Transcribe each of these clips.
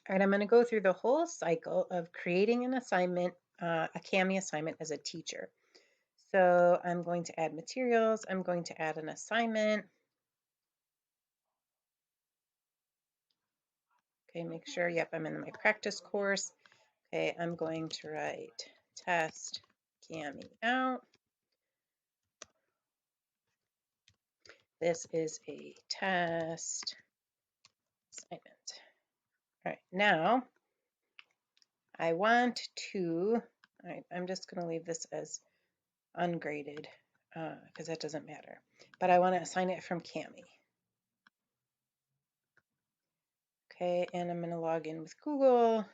All right, I'm going to go through the whole cycle of creating an assignment, a Kami assignment as a teacher. So I'm going to add materials. I'm going to add an assignment. Okay, make sure, yep, I'm in my practice course. Okay, I'm going to write test Kami out. This is a test assignment. All right, now I want to, all right, I'm just going to leave this as ungraded because that doesn't matter. But I want to assign it from Kami. Okay, and I'm going to log in with Google.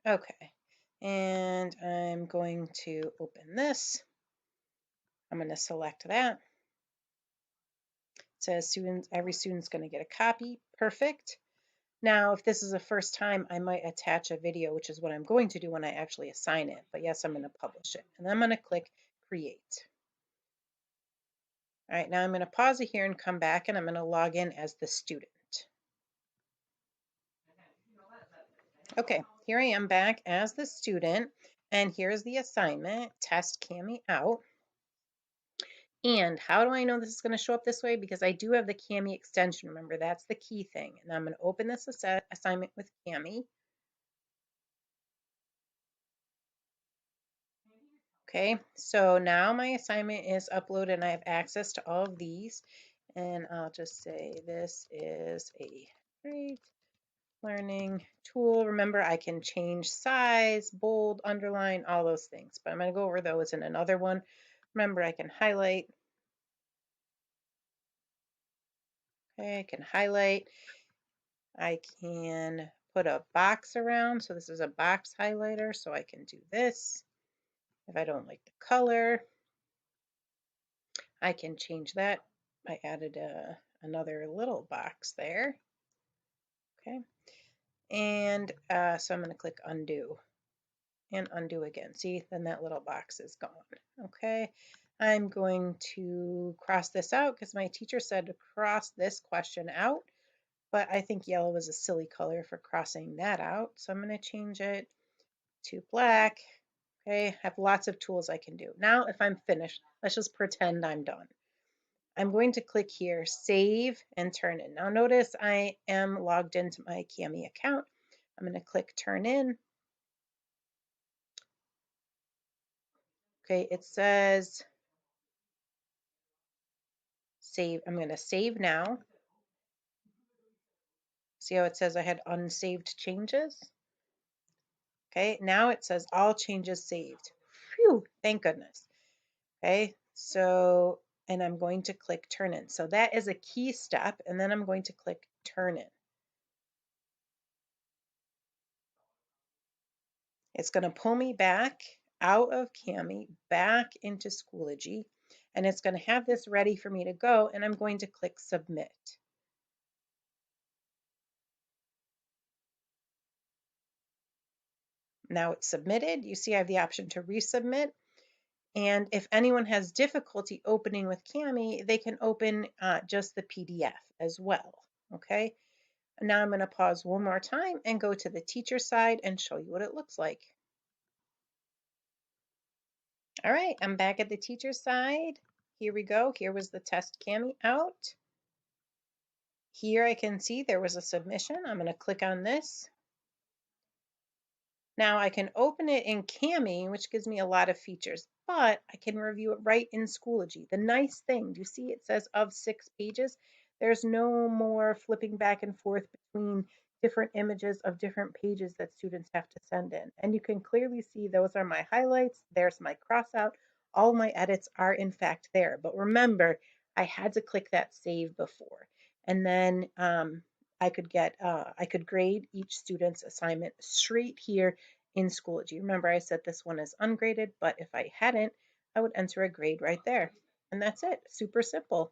Okay, and I'm going to open this. I'm going to select that. It says students, every student's going to get a copy. Perfect. Now, if this is the first time, I might attach a video, which is what I'm going to do when I actually assign it. But yes, I'm going to publish it. And I'm going to click Create. All right, now I'm going to pause it here and come back, and I'm going to log in as the student. Okay, here I am back as the student, and here's the assignment, test Kami out. And how do I know this is going to show up this way? Because I do have the Kami extension. Remember, that's the key thing. And I'm going to open this assignment with Kami. Okay, so now my assignment is uploaded and I have access to all of these. And I'll just say this is a great learning tool. Remember, I can change size, bold, underline, all those things. But I'm going to go over those in another one. Remember, I can highlight. Okay, I can highlight. I can put a box around. So this is a box highlighter. So I can do this. If I don't like the color, I can change that. I added another little box there. Okay. And so I'm going to click undo and undo again. See, then that little box is gone. Okay. I'm going to cross this out because my teacher said to cross this question out, but I think yellow is a silly color for crossing that out. So I'm going to change it to black. Okay, I have lots of tools I can do. Now, if I'm finished, let's just pretend I'm done. I'm going to click here, save and turn in. Now notice I am logged into my Kami account. I'm going to click turn in. Okay, it says save. I'm going to save now. See how it says I had unsaved changes? Okay, now it says all changes saved. Phew, thank goodness. Okay, so, and I'm going to click turn in. So that is a key step, and then I'm going to click turn in. It's going to pull me back out of Kami, back into Schoology, and it's going to have this ready for me to go, and I'm going to click submit. Now it's submitted. You see I have the option to resubmit. And if anyone has difficulty opening with Kami, they can open just the PDF as well. Okay. Now I'm going to pause one more time and go to the teacher side and show you what it looks like. All right, I'm back at the teacher side. Here we go. Here was the test Kami out. Here I can see there was a submission. I'm going to click on this. Now I can open it in Kami, which gives me a lot of features, but I can review it right in Schoology. The nice thing, do you see it says of 6 pages? There's no more flipping back and forth between different images of different pages that students have to send in. And you can clearly see those are my highlights. There's my crossout. All my edits are in fact there. But remember, I had to click that save before. And then I could grade each student's assignment straight here in Schoology. Remember, I said this one is ungraded, but if I hadn't, I would enter a grade right there. And that's it. Super simple.